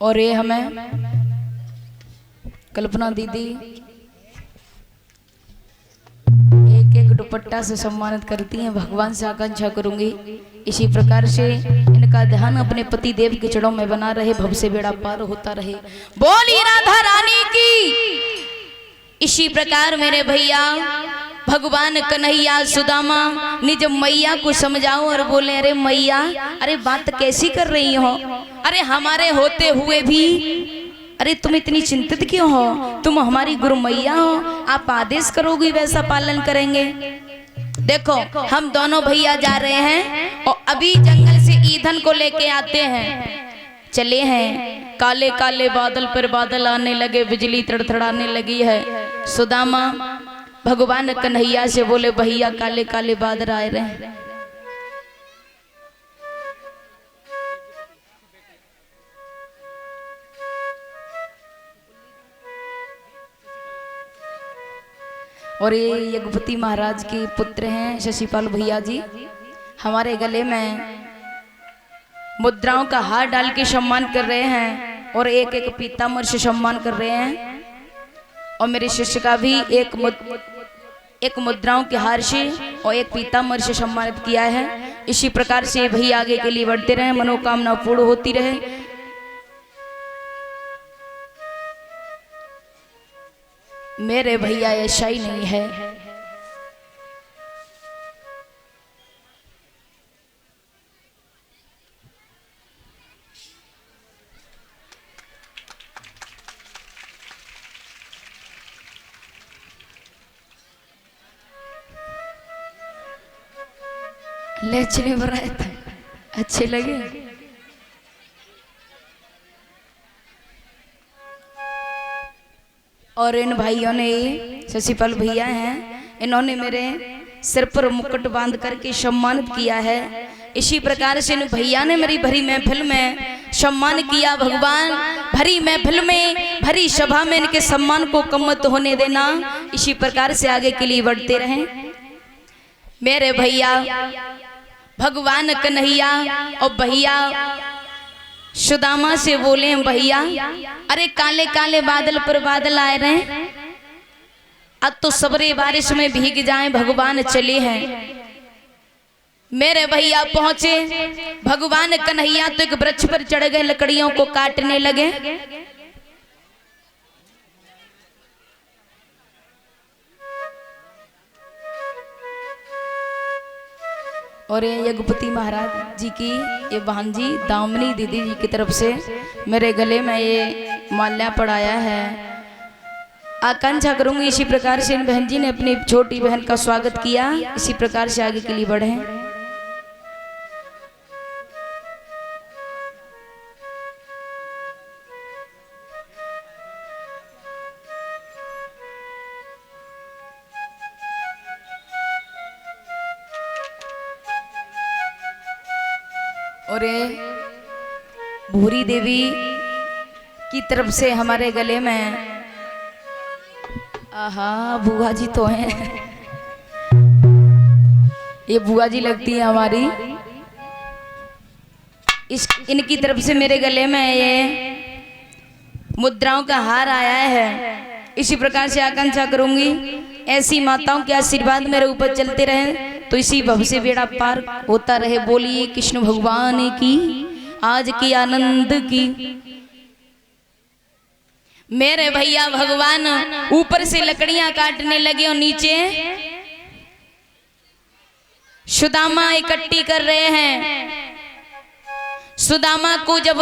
और ये हमें कल्पना दीदी एक एक दुपट्टा से सम्मानित करती हैं। भगवान से आकांक्षा करूंगी इसी प्रकार से इनका ध्यान अपने पति देव के चरणों में बना रहे, भव से बेड़ा पार होता रहे। बोली राधा रानी की। इसी प्रकार मेरे भैया भगवान कन्हैया सुदामा निज मैया को समझाओ और बोले, अरे मैया, अरे बात कैसी कर रही हो? अरे हमारे होते हुए भी अरे तुम इतनी चिंतित क्यों हो? तुम हमारी गुरु मैया हो, आप आदेश करोगी वैसा पालन करेंगे। देखो हम दोनों भैया जा रहे हैं और अभी जंगल से ईंधन को लेके आते हैं, चले हैं। काले काले बादल पर बादल आने लगे, बिजली तड़तड़ाने लगी है। सुदामा भगवान कन्हैया से बोले, भैया काले काले बादल आए रहे हैं। और ये यज्ञपति महाराज के पुत्र हैं शशिपाल भैया जी। हमारे गले में मुद्राओं का हार डाल के सम्मान कर रहे हैं और एक एक पीताम्बर से सम्मान कर रहे हैं। और मेरे शिष्य का भी एक मुद्राओं के हार से और एक पीताम्बर से सम्मानित किया है। इसी प्रकार से भैया आगे के लिए बढ़ते रहे, मनोकामना पूर्ण होती रहे। मेरे भैया ऐसा ही नहीं है। लेचने बनाए थे, अच्छे लगे। और इन भाइयों ने, शशिपाल भैया हैं, इन्होंने मेरे सिर पर मुकुट बांध करके सम्मानित किया है। इसी प्रकार से इन भैया ने मेरी भरी महफिल में सम्मान किया। भगवान भरी महफिल में, भरी सभा में इनके सम्मान को कम मत होने देना। इसी प्रकार से आगे के लिए बढ़ते रहें। मेरे भैया भगवान कन्हैया और भैया सुदामा से बोले, भैया अरे काले काले बादल पर बादल आए रहे, अब तो सबरे बारिश में भीग जाएं, भगवान चले हैं। मेरे भैया पहुंचे, भगवान कन्हैया तो एक वृक्ष पर चढ़ गए, लकड़ियों को काटने लगे। और ये यज्ञपति महाराज जी की ये भांजी दामिनी दीदी जी की तरफ से मेरे गले में ये माल्या पड़ाया है। आकांक्षा करूंगी इसी प्रकार से इन बहन जी ने अपनी छोटी बहन का स्वागत किया। इसी प्रकार से आगे के लिए बढ़े। और भूरी देवी की तरफ से हमारे गले में, आहा बुआ जी तो हैं, ये बुआ जी लगती है हमारी। इनकी तरफ से मेरे गले में ये मुद्राओं का हार आया है। इसी प्रकार से आकांक्षा करूंगी ऐसी माताओं के आशीर्वाद मेरे ऊपर चलते रहे तो इसी भव से बेड़ा पार होता रहे। बोलिए कृष्ण भगवान की, आज की आनंद की। मेरे भैया भगवान ऊपर से लकड़ियां काटने लगे और नीचे सुदामा इकट्ठी कर रहे हैं। सुदामा को जब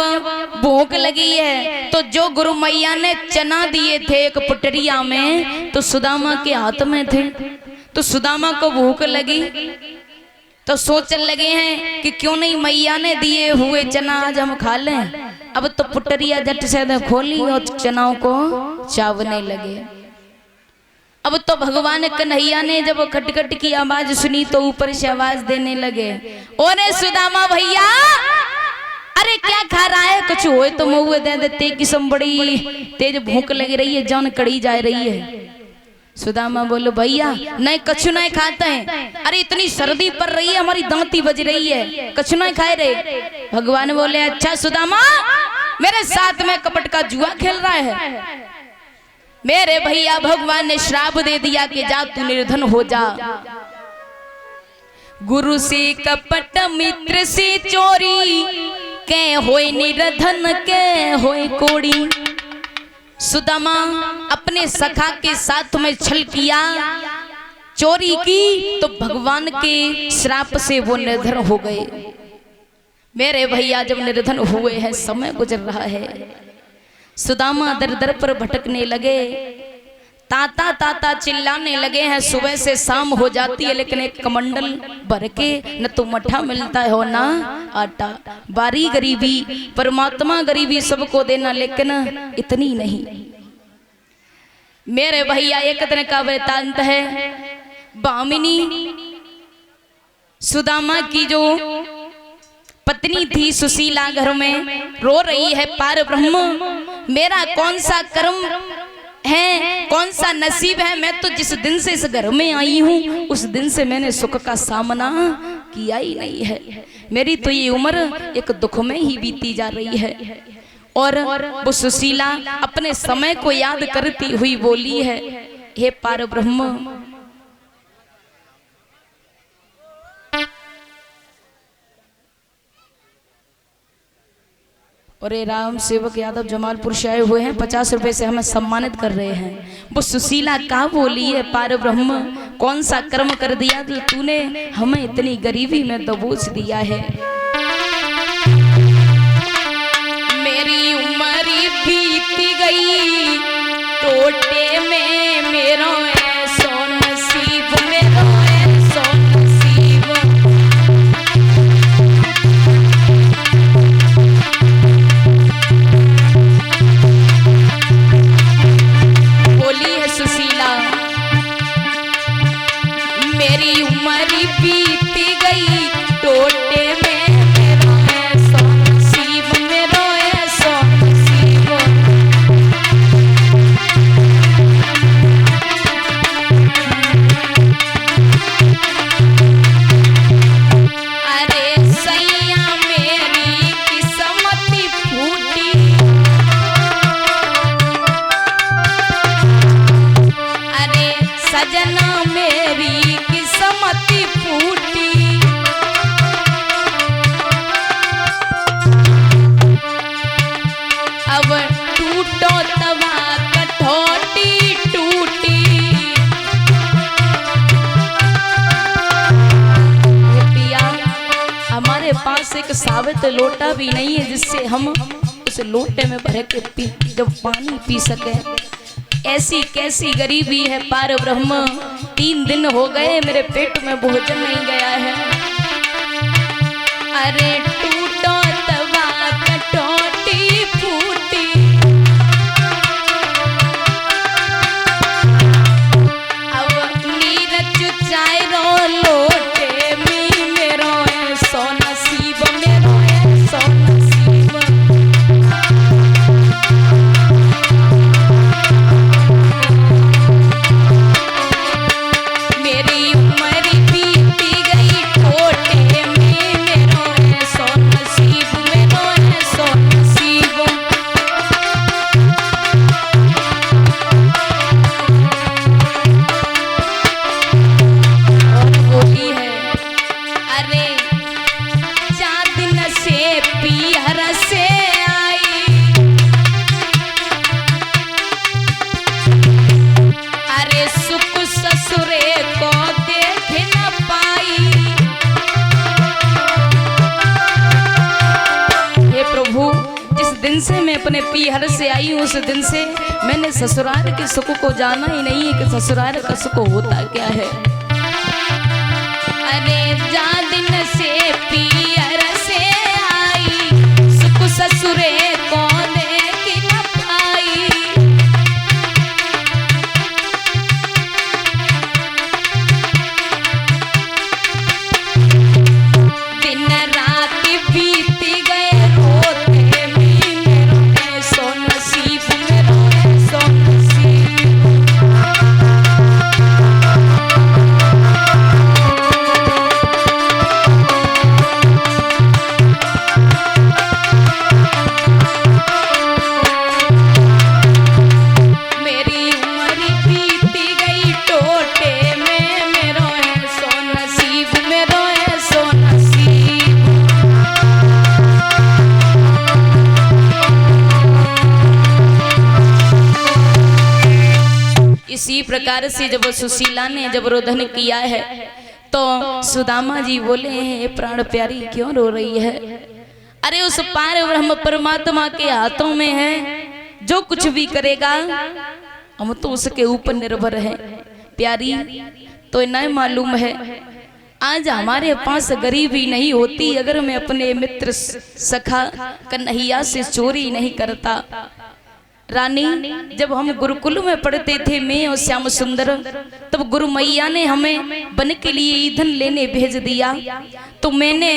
भूख लगी है तो जो गुरु मैया ने चना दिए थे एक पुटरिया में, तो सुदामा के हाथ में थे। तो सुदामा को भूख लगी तो सोचने लगे हैं कि क्यों नहीं मैया ने दिए हुए चना आज हम खा लें। अब तो पुटरिया झट से खोली और चनाओं को चावने लगे। अब तो भगवान कन्हैया ने जब खटखट की आवाज सुनी तो ऊपर से आवाज देने लगे, ओरे सुदामा भैया, अरे क्या खा रहा है? कुछ होए तो मुँह दे देते, किस्म बड़ी तेज भूख लगी रही है, जान कड़ी जा रही है। सुदामा बोलो, भैया नहीं कछु नहीं खाते हैं। अरे इतनी सर्दी पड़ रही है, हमारी दांती बज रही है, कछु नहीं खाए रे। भगवान बोले, अच्छा सुदामा मेरे साथ में कपट का जुआ खेल रहा है। मेरे भैया भगवान ने श्राप दे दिया कि जा तू निर्धन हो जा। गुरु से कपट मित्र से चोरी के होए निर्धन के होए कोड़ी। सुदामा अपने सखा के साथ में छल किया, चोरी की, तो भगवान के श्राप से वो निर्धन हो गए। मेरे भैया जब निर्धन हुए हैं, समय गुजर रहा है, सुदामा दर दर पर भटकने लगे, ताता ताता चिल्लाने लगे हैं। सुबह से शाम हो जाती है लेकिन एक कमंडल भर के न तो मठा मिलता है हो ना आटा। बारी गरीबी, परमात्मा गरीबी सबको देना, लेकिन इतनी नहीं। मेरे भैया एक दिन का वृतांत है। बामिनी सुदामा की जो पत्नी थी सुशीला घर में रो रही है, पार ब्रह्म मेरा कौन सा कर्म है, कौन सा नसीब है, मैं तो जिस दिन से इस घर में आई हूँ उस दिन से मैंने सुख का सामना किया ही नहीं है। मेरी तो ये उम्र एक दुख में ही बीती जा रही है। और वो सुशीला अपने समय को याद करती हुई बोली है, हे पार ब्रह्म और ये राम सेवक यादव जमालपुर से आए हुए हैं, 50 रुपए से हमें सम्मानित कर रहे हैं। वो सुशीला का बोली है, पार ब्रह्म कौन सा कर्म कर दिया तो तूने हमें इतनी गरीबी में दबोच दिया है। मेरी उम्र बीती गई टोटे में, मेरा ऐसो नसीब, मेरा ऐसो नसीब। बोली है सुशीला, मेरी उम्र बीती गई टोटे में, मेरा ऐसो नसीब, मेरा ऐसो नसीब। अरे सैया मेरी किस्मत फूटी, अरे सजना मेरी किस्मत फूटी। अब टूटो तवा कठौती टूटी। पिया हमारे पास एक साबित लोटा भी नहीं है जिससे हम उस लोटे में भर के जब पानी पी सके। ऐसी कैसी गरीबी है पार ब्रह्म, 3 दिन हो गए मेरे पेट में भोजन नहीं गया है। अरे टूटो तवा कटौती फूटी। अब नीरज चाय रो लोटे में, मेरो ऐसो नसीब, मेरो ऐसो नसीब। मेरी उम्र बीती गई टोटे में, मेरो ऐसो नसीब, मेरो ऐसो नसीब। और बोली है, अरे 4 दिन से पीहर से आई, अरे सुख ससुरे को देख न पाई। हे प्रभु जिस दिन से मैं अपने पीहर से आई हूँ उस दिन से मैंने ससुराल के सुख को जाना ही नहीं है कि ससुराल का सुख होता क्या है। अरे जा दिन से पीहर से आई, सुख ससुरे को देख न पाई। दिन रात बीत गए रोते में, मेरो ऐसो नसीब, मेरो ऐसो नसीब। प्रकार से जब सुशीला ने जब रोदन किया है तो सुदामा जी बोले हैं प्राण प्यारी क्यों रो रही है? अरे उस पार ब्रह्म परमात्मा के हाथों में है, जो कुछ भी करेगा हम तो उसके ऊपर निर्भर है। प्यारी तो नहीं मालूम है आज हमारे पास गरीबी नहीं होती अगर मैं अपने मित्र सखा कन्हैया से चोरी नहीं करता। रानी जब हम गुरुकुल में पढ़ते थे मैं और श्याम सुंदर, तब गुरु मैया ने हमें वन के लिए ईंधन लेने भेज दिया, तो मैंने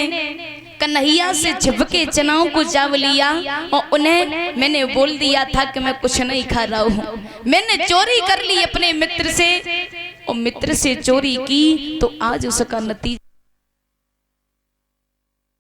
कन्हैया से झपके चनाओं को चाव लिया और उन्हें मैंने बोल दिया था कि मैं कुछ नहीं खा रहा हूँ। मैंने चोरी कर ली अपने मित्र से और मित्र से चोरी की तो आज उसका नतीजा